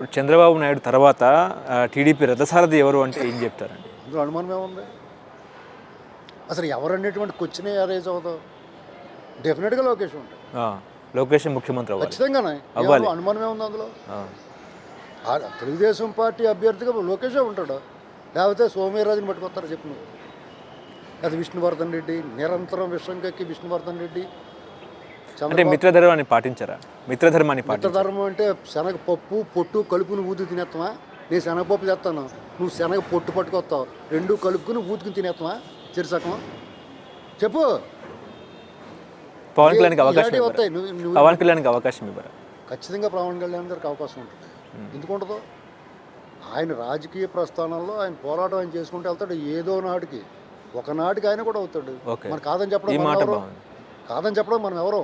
ఇప్పుడు చంద్రబాబు నాయుడు తర్వాత టీడీపీ రథసారథి ఎవరు అంటే ఏం చెప్తారండి? అందులో అనుమానం ఏముంది? అసలు ఎవరనేటువంటి క్వశ్చనే రైజ్ అవుతావు. డెఫినెట్గా లోకేష్ ఉంటాడు, ఆ, లోకేష్ ముఖ్యమంత్రి అవ్వాలి. ఖచ్చితంగానే. అవ్వాలి. అనుమానం ఏముంది అందులో? ఆ, తెలుగుదేశం పార్టీ అభ్యర్థిగా లోకేషే ఉంటాడు, లేకపోతే సోమవీర్రాజుని పట్టుకొస్తారు చెప్పు నువ్వు. అది విష్ణువర్ధన్ రెడ్డి, నిరంతరం విషయం కక్కి విష్ణువర్ధన్ రెడ్డి. అంటే మిత్రధర్మాన్ని పాటించారా? మిత్రధర్మాన్ని పాటించారు. మిత్రధర్మం అంటే శనగపప్పు పొట్టు కలుపుకుని ఊదుకు తినేస్తావా? నేను శనగపప్పు తెస్తాను, నువ్వు శనగ పొట్టు పట్టుకొస్తావు, రెండు కలుపుకుని ఊదుకుని తినేస్తావా? చిరుసకం చెప్పు. పవన్ కళ్యాణ్కి అవకాశం ఇలాంటివి ఇవ్వరా? వస్తాయి. పవన్ కళ్యాణ్కి అవకాశం ఇవ్వరా? ఖచ్చితంగా పవన్ కళ్యాణ్ గారికి అవకాశం ఉంటుంది. ఎందుకు ఉండదు? ఆయన రాజకీయ ప్రస్థానంలో ఆయన పోరాటం ఆయన చేసుకుంటూ వెళ్తాడు. ఏదో నాటికి ఒకనాటికి ఆయన కూడా అవుతాడు. ఓకే. మరి కాదని చెప్పడం ఈ మనం మాట ఎవరు? బాగుంది. కాదని చెప్పడం మనం ఎవరు?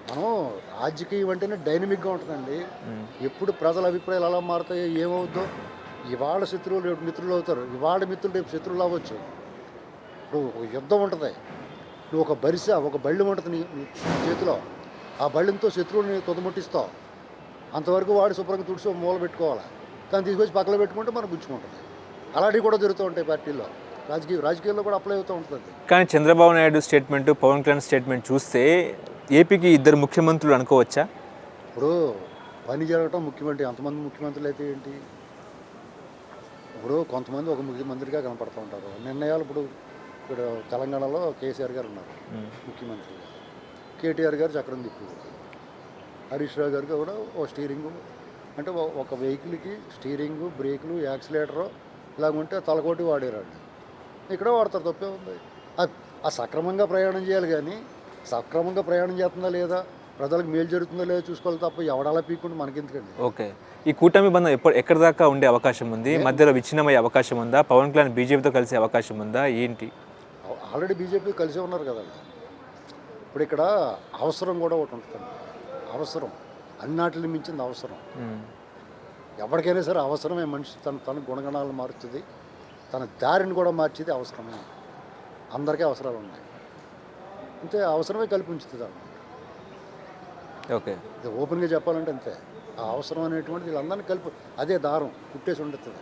మనం రాజకీయం అంటేనే డైనమిక్గా ఉంటుందండి. ఎప్పుడు ప్రజల అభిప్రాయాలు ఎలా మారుతాయో ఏమవుద్దో. ఇవాళ శత్రువులు రేపు మిత్రులు అవుతారు, ఇవాళ మిత్రులు రేపు శత్రువులు అవ్వచ్చు. ఇప్పుడు ఒక యుద్ధం ఉంటుంది, నువ్వు ఒక ఒక బళ్ళు ఉంటుంది నీ చేతిలో, ఆ బళ్ళంతో శత్రువుని తుదముట్టిస్తావు. అంతవరకు వాడు శుభ్రంగా తుడిచి మూల పెట్టుకోవాలి, దాన్ని తీసుకొచ్చి పక్కన పెట్టుకుంటే మనం గుచ్చుకుంటుంది. అలాంటివి కూడా జరుగుతూ ఉంటాయి పార్టీల్లో, రాజకీయాల్లో కూడా అప్లై అవుతూ ఉంటుంది. కానీ చంద్రబాబు నాయుడు స్టేట్మెంట్, పవన్ కళ్యాణ్ స్టేట్మెంట్ చూస్తే ఏపీకి ఇద్దరు ముఖ్యమంత్రులు అనుకోవచ్చా? ఇప్పుడు పని జరగటం ముఖ్యమంత్రి, అంతమంది ముఖ్యమంత్రులు అయితే ఏంటి? ఇప్పుడు కొంతమంది ఒక ముఖ్యమంత్రిగా కనపడుతూ ఉంటారు. నిర్ణయాలు ఇప్పుడు తెలంగాణలో కేసీఆర్ గారు ఉన్నారు ముఖ్యమంత్రిగా, కేటీఆర్ గారు చక్రం తిప్పు, హరీష్ రావు గారికి కూడా ఓ స్టీరింగు, అంటే ఒక వెహికల్కి స్టీరింగు, బ్రేకులు, యాక్సిలేటరు ఇలాగుంటే తలకోటి వాడేరాడు. ఇక్కడ వాడతారు, తప్పే ఉంది. ఆ సక్రమంగా ప్రయాణం చేయాలి, కానీ సక్రమంగా ప్రయాణం చేస్తుందా లేదా, ప్రజలకు మేలు జరుగుతుందో లేదో చూసుకోవాలి తప్ప ఎవడలా పీక్కుంటే మనకెందుకండి? ఓకే. ఈ కూటమి బంధం ఎక్కడి దాకా ఉండే అవకాశం ఉంది? మధ్యలో విచ్ఛిన్నమయ్యే అవకాశం ఉందా? పవన్ కళ్యాణ్ బీజేపీతో కలిసే అవకాశం ఉందా? ఏంటి? ఆల్రెడీ బీజేపీ కలిసే ఉన్నారు కదండి. ఇప్పుడు ఇక్కడ అవసరం కూడా ఒకటి ఉంటుంది. అవసరం అన్నిటిని మించింది అవసరం. ఎవరికైనా సరే అవసరమే. మనిషి తన గుణగణాలను మారుతుంది, తన దారిని కూడా మార్చేది అవసరమే. అందరికీ అవసరాలు ఉన్నాయి, అంతే. అవసరమే కల్పించుతుంది అన్నమాట. ఓకే. ఇది ఓపెన్గా చెప్పాలంటే అంతే. ఆ అవసరం అనేటువంటిది వీళ్ళందరినీ కలిపి అదే దారం కుట్టేసి ఉంటుంది.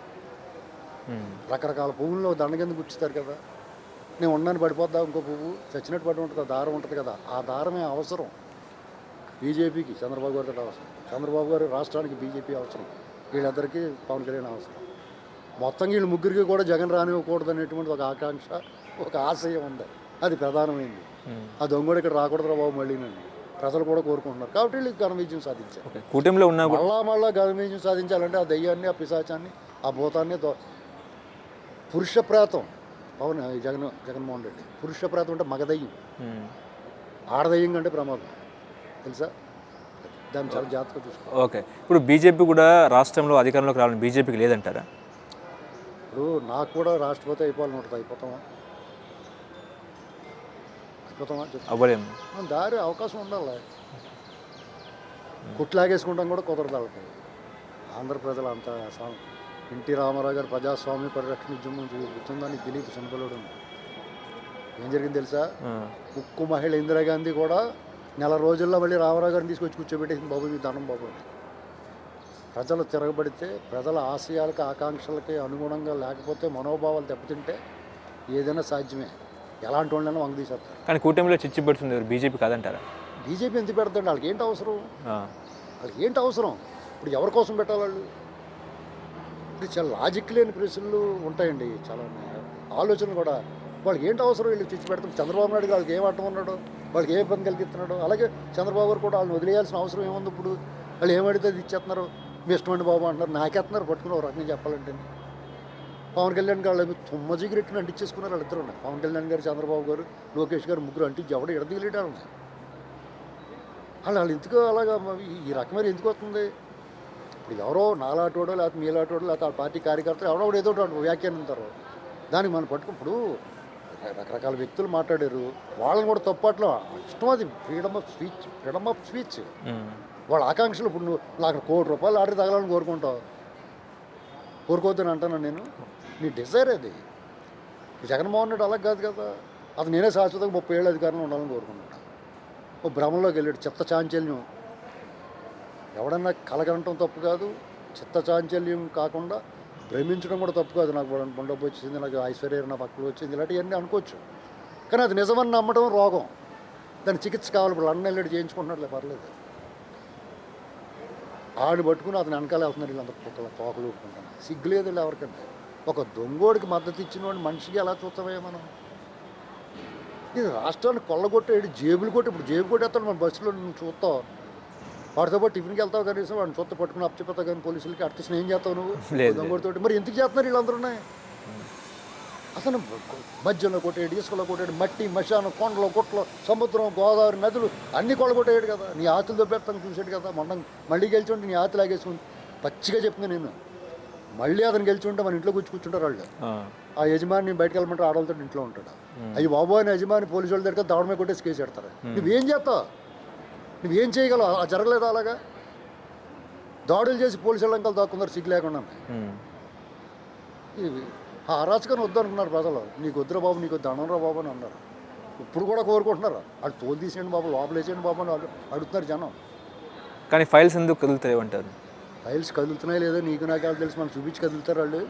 రకరకాల పువ్వుల్లో దండ కింద గుచ్చుతారు కదా, నేను ఉన్నాను పడిపోద్దా ఇంకో పువ్వు చచ్చినట్టు పడి ఉంటుంది, దారం ఉంటుంది కదా, ఆ దారమే అవసరం. బీజేపీకి చంద్రబాబు గారికి అవసరం, చంద్రబాబు గారు రాష్ట్రానికి బీజేపీ అవసరం, వీళ్ళిద్దరికీ పవన్ కళ్యాణ్ అవసరం. మొత్తం వీళ్ళు ముగ్గురికి కూడా జగన్ రానివ్వకూడదు అనేటువంటి ఒక ఆకాంక్ష, ఒక ఆశయం ఉంది. అది ప్రధానమైంది. ఆ దొంగడు ఇక్కడ రాకూడదురా బాబు మళ్ళీనండి ప్రజలు కూడా కోరుకుంటున్నారు. కాబట్టి వీళ్ళకి ఘన విజయం సాధించారు. కూటమిలో ఉన్న మళ్ళా ఘన విజయం సాధించాలంటే ఆ దయ్యాన్ని, ఆ పిశాచాన్ని, ఆ భూతాన్ని పురుష ప్రేతం జగన్మోహన్ రెడ్డి. పురుష ప్రేతం అంటే మగదయ్యం, ఆడదయ్యం కంటే ప్రమాదం, తెలుసా? దాన్ని చాలా జాగ్రత్తగా చూసుకో. ఓకే. ఇప్పుడు బీజేపీ కూడా రాష్ట్రంలో అధికారంలోకి రావాలని బీజేపీకి లేదంటారా? ఇప్పుడు నాకు కూడా రాష్ట్రపతి అయిపోవాలని ఉంటుంది. అయిపోతామా అవ్వలేము. దారి అవకాశం ఉండాలి. కుట్లాగేసుకుంటాం కూడా కుదరదు వాళ్ళకి. ఆంధ్ర ప్రజలు అంతా ఎన్టీ రామారావు గారు ప్రజాస్వామ్య పరిరక్షణ ఉద్యమం గుర్తుందని దిలీప్ చనిపోయాడు. ఏం జరిగింది తెలుసా? ఉక్కు మహిళ ఇందిరాగాంధీ కూడా నెల రోజుల్లో మళ్ళీ రామారావు గారిని తీసుకొచ్చి కూర్చోబెట్టేసింది. బాబు మీ దండం బాబు అని. ప్రజలు తిరగబడితే, ప్రజల ఆశయాలకి ఆకాంక్షలకి అనుగుణంగా లేకపోతే, మనోభావాలు దెబ్బతింటే ఏదైనా సాధ్యమే. ఎలాంటి వాళ్ళైనా వంగ తీసేస్తారు. కానీ కూటమిలో చిచ్చు పెడుతుంది బీజేపీ కాదంటారా? బీజేపీ ఎందుకు పెడతాండి? వాళ్ళకి ఏంటి అవసరం? వాళ్ళకి ఏంటి అవసరం? ఇప్పుడు ఎవరి కోసం పెట్టాలి వాళ్ళు? ఇప్పుడు చాలా లాజిక్ లేని ప్రశ్నలు ఉంటాయండి, చాలా ఆలోచనలు కూడా. వాళ్ళకి ఏంటి అవసరం? వీళ్ళు చిచ్చు పెడతాం. చంద్రబాబు నాయుడు వాళ్ళకి ఏం అడ్డం ఉన్నాడు, వాళ్ళకి ఏ ఇబ్బంది కలిగిస్తున్నాడు. అలాగే చంద్రబాబు గారు కూడా వాళ్ళని వదిలేయాల్సిన అవసరం ఏముంది? ఇప్పుడు వాళ్ళు ఏమడితే అది ఇచ్చేస్తున్నారు. మీ ఇష్టమండి బాబు అంటున్నారు, నాకేస్తున్నారు పట్టుకుని. ఒక రకంగా చెప్పాలంటే పవన్ కళ్యాణ్ గారు తుమ్మజిగిరెట్టుని అంటించేసుకున్నారు వాళ్ళిద్దరు ఉన్నాయి. పవన్ కళ్యాణ్ గారు, చంద్రబాబు గారు, లోకేష్ గారు ముగ్గురు అంటించి ఎవడో ఎడదిగలేడారు ఉన్నాయి. వాళ్ళు ఎందుకు అలాగా ఈ రకమైన ఎందుకు వస్తుంది? ఇప్పుడు ఎవరో నాలాటోడో, లేకపోతే మీలాటోడో, లేకపోతే ఆ పార్టీ కార్యకర్తలు ఎవరో ఏదో వ్యాఖ్యానింటారు. దానికి మనం ఇప్పుడు రకరకాల వ్యక్తులు మాట్లాడారు, వాళ్ళని కూడా తప్పట్లో ఇష్టం. అది ఫ్రీడమ్ ఆఫ్ స్పీచ్. వాళ్ళ ఆకాంక్షలు. ఇప్పుడు నువ్వు నాకు ₹1 కోటి ఆర్డర్ తగలాలని కోరుకుంటావు, కోరుకోవద్దని అంటాను నేను. నీ డిజైర్ అది. జగన్మోహన్ రెడ్డి అలా కాదు కదా, అది నేనే శాశ్వతంగా 30 ఏళ్ళ అధికారంలో ఉండాలని కోరుకున్నాడు. ఓ భ్రమంలోకి వెళ్ళాడు, చెత్త చాంచల్యం. ఎవడన్నా కలగనటం తప్పు కాదు, చిత్తచాంచల్యం కాకుండా భ్రమించడం కూడా తప్పు కాదు. నాకు డబ్బు వచ్చింది, నాకు ఐశ్వర్య నా పక్కన వచ్చింది, ఇలాంటివన్నీ అనుకోవచ్చు. కానీ అది నిజమని నమ్మడం రోగం. దాని చికిత్స కావాలి. ఇప్పుడు లండన్ వెళ్ళి చేయించుకుంటున్నట్లే పర్లేదు. ఆడిని పట్టుకుని అతను వెనకాల వెళ్తున్నారు వీళ్ళందరూ తోకలు ఊపుకుంటాను. సిగ్గులేదు వీళ్ళు ఎవరికంటే. ఒక దొంగోడికి మద్దతు ఇచ్చిన వాడిని మనిషికి ఎలా చూస్తామే మనం? ఇది రాష్ట్రాన్ని కొల్లగొట్టేది, జేబులు కొట్టి. ఇప్పుడు జేబు కొట్టేస్తాడు మన బస్సులో నువ్వు చూస్తావు. వాడితో పాటు టిఫిన్కి వెళ్తావు కనీసం వాడిని చూస్తా పట్టుకుని అప్పచెప్తావు కానీ పోలీసులకి అట్టిసిన ఏం చేస్తావు నువ్వు? దొంగోడితోటి మరి ఎందుకు చేస్తున్నారు వీళ్ళందరూ? అసలు మధ్యలో కొట్టేడు, ఇసుకలో కొట్టాడు, మట్టి మశానం, కొండలు, గుట్టలు, సముద్రం, గోదావరి, నదులు అన్నీ కొల్లగొట్టేయాడు కదా. నీ ఆతులు దొబ్బెడతాను చూసాడు కదా. మొన్న మళ్ళీ గెలిచి ఉంటే నీ ఆతులు లాగేసుకుని పచ్చిగా చెప్పింది నేను. మళ్ళీ అతను గెలిచి ఉంటే మన ఇంట్లో కూర్చుంటారు వాళ్ళు. ఆ యజమాని బయటకు వెళ్ళమంటే ఆడవాళ్ళతో ఇంట్లో ఉంటాడు. అయ్యి బాబు అని యజమాని పోలీసు వాళ్ళ దగ్గర దవడమే కొట్టేసి కేసు పెడతారు. నువ్వేం చేస్తావు? నువ్వేం చేయగలవు? అలా జరగలేదు. అలాగా దాడులు చేసి పోలీసు వాళ్ళంకలు దాక్కున్నారు సిగ్గు లేకుండా. ఇవి ఆ అరాచకాన్ని వద్దనుకున్నారు ప్రజలు. నీకు వద్దురా బాబు, నీకు దండంరా బాబు అని అన్నారు. ఇప్పుడు కూడా కోరుకుంటున్నారు. వాళ్ళు తోలు తీసేయండి బాబు, లోపల వేసేయండి బాబు అని అడుగుతున్నారు జనం. కానీ ఫైల్స్ ఎందుకు కదులుతాయి అంటారు? ఫైల్స్ కదులుతున్నాయి లేదో నీకు నాకు వాళ్ళు తెలుసు. మనం చూపించి కదులుతారు వాళ్ళు.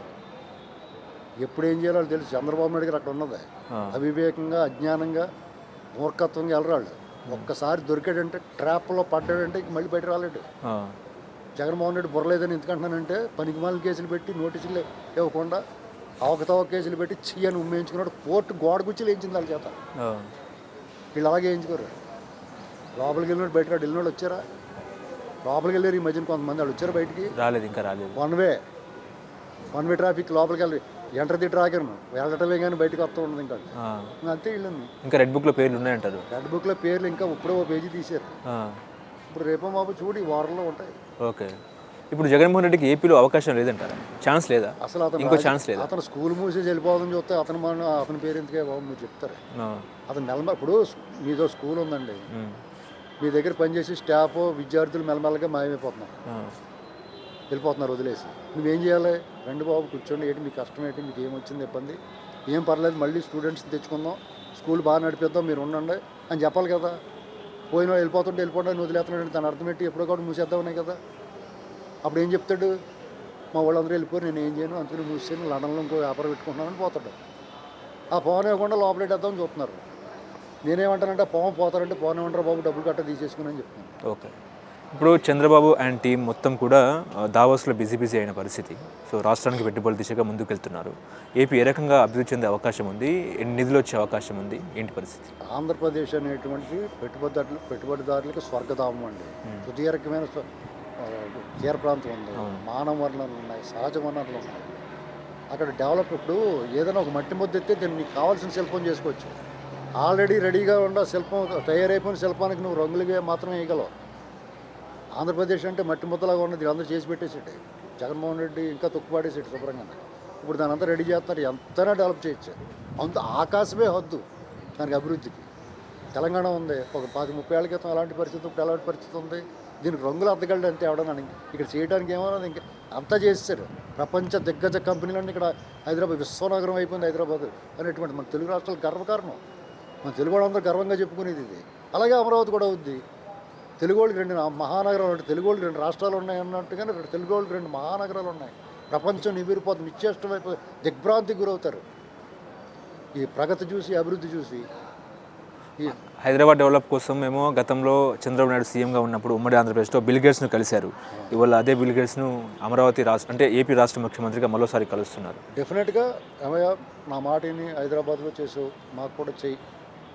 ఎప్పుడు ఏం చేయాలో తెలుసు. చంద్రబాబు నాయుడు గారు అక్కడ ఉన్నది. అవివేకంగా, అజ్ఞానంగా, మూర్ఖత్వంగా వెళ్ళరాళ్ళు. ఒక్కసారి దొరికాడంటే, ట్రాప్లో పడ్డాడంటే ఇంక మళ్ళీ బయట రాలేడు. జగన్మోహన్ రెడ్డి బుర్రలేదని ఎందుకంటున్నానంటే పనికిమాలిన కేసులు పెట్టి నోటీసులు ఇవ్వకుండా అవకతవక కేసులు పెట్టి చెయ్యని ఉమ్మేయించుకున్నాడు. కోర్టు గోడ గుచ్చి వేయించింది వాళ్ళ చేత. వీళ్ళు అలాగే వేయించుకోరు. లోపలికి వెళ్ళినట్టు బయటకు వెళ్ళినోళ్ళు వచ్చారా? లోపలికి వెళ్ళారు ఈ మధ్యన కొంతమంది. వాళ్ళు వచ్చారు బయటికి? రాలేదు, ఇంకా రాలేదు. వన్ వే ట్రాఫిక్ లోపలికి వెళ్ళి ఎంటర్ ది డ్రాగన్ వెళ్ళటమే కానీ బయటకు వస్తూ ఉండదు. ఇంకా అంతే వీళ్ళని. ఇంకా రెడ్ బుక్లో పేర్లు ఉన్నాయంటారు? రెడ్ బుక్లో పేర్లు ఇంకా ఇప్పుడే ఓ పేజీ తీశారు. ఇప్పుడు రేపో మాపు చూడు ఈ వారంలో ఉంటాయి. ఓకే. ఇప్పుడు జగన్మోహన్ రెడ్డికి ఏపీలో అవకాశం లేదంటారా? ఛాన్స్ లేదా? అసలు అతను ఇంకో ఛాన్స్ లేదా? అతను స్కూల్ మూసేసి వెళ్ళిపోదని చూస్తే అతని పేరు ఎందుకే బాబు మీరు చెప్తారు. అతను ఇప్పుడు మీదో స్కూల్ ఉందండి, మీ దగ్గర పనిచేసి స్టాఫ్ విద్యార్థులు మెల్లమెల్లగా మాయమైపోతున్నారు, వెళ్ళిపోతున్నారు వదిలేసి. నువ్వేం చేయాలి? రెండు బాబు కూర్చోండి, ఏంటి మీ కష్టం, ఏంటి మీకు ఏమొచ్చింది ఇబ్బంది, ఏం పర్లేదు, మళ్ళీ స్టూడెంట్స్ని తెచ్చుకుందాం, స్కూల్ బాగా నడిపిద్దాం, మీరు ఉండండి అని చెప్పాలి కదా. పోయిన వెళ్ళిపోతుంటే వెళ్ళిపోండి అని వదిలేస్తున్నాడు. దాని అర్థం పెట్టి ఎప్పుడో కూడా మూసేద్దామనే కదా. అప్పుడు ఏం చెప్తాడు? మా వాళ్ళందరూ వెళ్ళిపోయి నేను ఏం చేయను, అందుకని మూసేను, లండన్లో ఇంకో వ్యాపారం పెట్టుకుంటున్నానని పోతాడు. ఆ పవన్ ఇవ్వకుండా లోపలేటేద్దామని చూస్తున్నారు. నేనేమంటానంటే పవన్ పోతారంటే పవన్ ఏమంటారు బాబు డబ్బులు కట్ట తీసేసుకుని అని చెప్తున్నాను. ఓకే. ఇప్పుడు చంద్రబాబు అండ్ టీం మొత్తం కూడా దావోస్లో బిజీ అయిన పరిస్థితి. సో రాష్ట్రానికి పెట్టుబడుల దిశగా ముందుకు వెళ్తున్నారు. ఏపీ ఏ రకంగా అభివృద్ధి చెందే అవకాశం ఉంది? ఎన్ని నిధులు వచ్చే అవకాశం ఉంది? ఏంటి పరిస్థితి? ఆంధ్రప్రదేశ్ అనేటువంటి పెట్టుబడిదారులకు స్వర్గధామం అండి. సుదీర్ఘమైన తీర ప్రాంతం ఉంది, మానవ వనరులు ఉన్నాయి, సహజ వనరులు ఉన్నాయి. అక్కడ డెవలప్. ఇప్పుడు ఏదైనా ఒక మట్టి ముద్ద ఎత్తే దీన్ని నీకు కావాల్సిన శిల్పం చేసుకోవచ్చు. ఆల్రెడీ రెడీగా ఉన్న శిల్పం, తయారైపోయిన శిల్పానికి నువ్వు రంగులుగా మాత్రమే వేయగలవు. ఆంధ్రప్రదేశ్ అంటే మట్టి ముద్దలాగా ఉన్నది అందరూ చేసి పెట్టేసాడు జగన్మోహన్ రెడ్డి. ఇంకా తొక్కుపాడేసాడు శుభ్రంగా. ఇప్పుడు దాని అంతా రెడీ చేస్తున్నారు. ఎంతైనా డెవలప్ చేయొచ్చు. అంత ఆకాశమే హద్దు దానికి అభివృద్ధికి. తెలంగాణ ఉంది, ఒక 20-30 ఏళ్ళ క్రితం ఎలాంటి పరిస్థితి, ఇప్పుడు ఎలాంటి పరిస్థితి ఉంది. దీనికి రంగులు అద్దగలడు అంతే ఎవడన్నా. ఇక్కడ చేయడానికి ఏమన్నా ఇంకా అంతా చేస్తారు. ప్రపంచ దిగ్గజ కంపెనీలన్నీ ఇక్కడ హైదరాబాద్ విశ్వనగరం అయిపోయింది. హైదరాబాద్ అనేటువంటి మన తెలుగు రాష్ట్రాలు గర్వకారణం. మన తెలుగు వాళ్ళందరూ గర్వంగా చెప్పుకునేది ఇది. అలాగే అమరావతి కూడా అవుద్ది. తెలుగు వాళ్ళకి 2 మహానగరాలు ఉంటాయి. తెలుగు వాళ్ళకి 2 రాష్ట్రాలు ఉన్నాయి అన్నట్టుగానే తెలుగు వాళ్ళకి 2 మహానగరాలు ఉన్నాయి. ప్రపంచం నివిరిపోతుంది, నిశ్చేష్టమైపోయి దిగ్భ్రాంతికి గురవుతారు ఈ ప్రగతి చూసి, అభివృద్ధి చూసి. హైదరాబాద్ డెవలప్ కోసం మేము గతంలో చంద్రబాబు నాయుడు సీఎంగా ఉన్నప్పుడు ఉమ్మడి ఆంధ్రప్రదేశ్లో బిల్ గేట్స్ను కలిశారు. ఇవాళ అదే బిల్ గేట్స్ను అమరావతి అంటే ఏపీ రాష్ట్ర ముఖ్యమంత్రిగా మరోసారి కలుస్తున్నారు. డెఫినెట్గా ఏమయ్యా నా మాటని హైదరాబాద్లో చేసావు, మాకు కూడా చెయ్యి,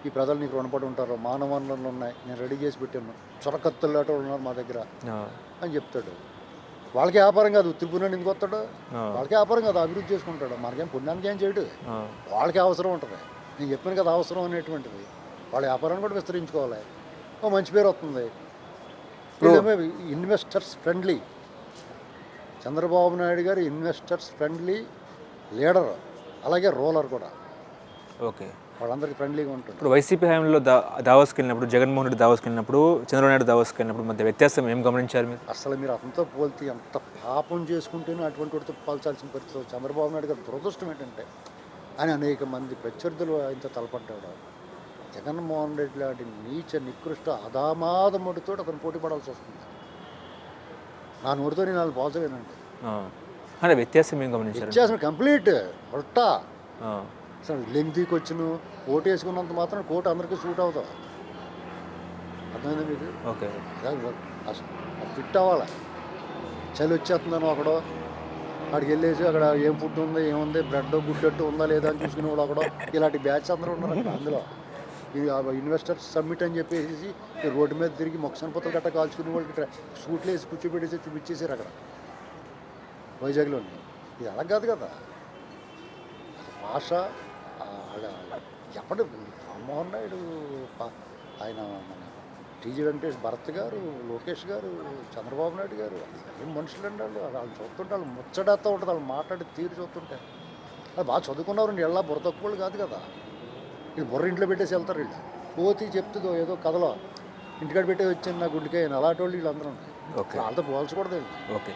ఈ ప్రజలు నీకు రుణపడి ఉంటారు, మానవ వనరులు ఉన్నాయి, నేను రెడీ చేసి పెట్టాను, చొరకత్తులాట ఉన్నారు మా దగ్గర అని చెప్తాడు. వాళ్ళకి వ్యాపారం కాదు, త్రిపురాన్ని ఎందుకు వస్తాడు? వాళ్ళకి వ్యాపారం కాదు, అభివృద్ధి చేసుకుంటాడు. మనకేం పుణ్యానికి ఏం చేయడు. వాళ్ళకి అవసరం ఉంటుంది. నేను చెప్పాను కదా అవసరం అనేటువంటిది. వాళ్ళ వ్యాపారాన్ని కూడా విస్తరించుకోవాలి. ఓ మంచి పేరు వస్తుంది. Investors friendly. చంద్రబాబు నాయుడు గారు ఇన్వెస్టర్స్ ఫ్రెండ్లీ లీడర్, అలాగే రోలర్ కూడా. ఓకే. వాళ్ళందరికీ ఫ్రెండ్లీగా ఉంటుంది. ఇప్పుడు వైసీపీ హయాంలో దావోస్కి వెళ్ళినప్పుడు, జగన్మోహన్ రెడ్డి దావోస్కి వెళ్ళినప్పుడు, చంద్రబాబు నాయుడు దావోస్కి వెళ్ళినప్పుడు మధ్య వ్యత్యాసం ఏం గమనించారు మీరు? అసలు మీరు అతనితో పోల్తే ఎంత పాపం చేసుకుంటేనే అటువంటి వాటితో పోల్చాల్సిన పరిస్థితి. చంద్రబాబు నాయుడు గారు దురదృష్టం ఏంటంటే ఆయన అనేక మంది ప్రత్యర్థులు ఆయనతో తలపడ్డాడు. జగన్మోహన్ రెడ్డి లాంటి నీచ నికృష్ట అధామాదముడితో అతను పోటీ పడాల్సి వస్తుంది. నా నోటితో నేను వాళ్ళు పోల్చలేనండి. అంటే వ్యత్యాసం ఏం గమనించారు? ఇచ్చేసిన కంప్లీట్ ఉల్టా. ఆ, అసలు లెంగ్తీకి వచ్చును కోట్ వేసుకున్నంత మాత్రం కోట్ అందరికీ సూట్ అవుతావు. అర్థమైందా మీకు? ఓకే. అసలు ఫిట్ అవ్వాలి. చలి వచ్చేస్తుందని ఒకడో అక్కడికి వెళ్ళేసి అక్కడ ఏం ఫుడ్ ఉంది ఏముంది బ్రెడ్ గుడ్డట్టు ఉందా లేదా అని చూసుకునేవాడు ఒకడో. ఇలాంటి బ్యాచ్ అందరూ ఉన్నారు అక్కడ. అందులో ఇది ఇన్వెస్టర్స్ సమ్మిట్ అని చెప్పేసి ఈ రోడ్డు మీద తిరిగి మొక్కసన పొత్తలు గట్ట కాల్చుకునే వాళ్ళకి సూట్లు వేసి కూర్చోబెట్టేసి చూపించేసారు అక్కడ వైజాగ్లోని. ఇది అలా కాదు కదా భాష. ఎప్పటి రామ్మోహన్ నాయుడు ఆయన మన టీజీ వెంకటేష్ భరత్ గారు లోకేష్ గారు చంద్రబాబు నాయుడు గారు ఏం మనుషులండి వాళ్ళు. వాళ్ళు చూస్తుంటే వాళ్ళు ముచ్చటేస్తూ ఉంటుంది. వాళ్ళు మాట్లాడి తీరు చూస్తుంటే అది బాగా చదువుకున్నారు. ఎలా బుర్ర తక్కువ వాళ్ళు కాదు కదా. వీళ్ళు బుర్ర ఇంట్లో పెట్టేసి వెళ్తారు. వీళ్ళు పోతి చెప్తుందో ఏదో కథలో ఇంటికాడ పెట్టే వచ్చింది నా గుడ్డికాయ అలాంటి వాళ్ళు వీళ్ళందరూ. ఓకే. వాళ్ళతో పోల్చకూడదు. ఓకే.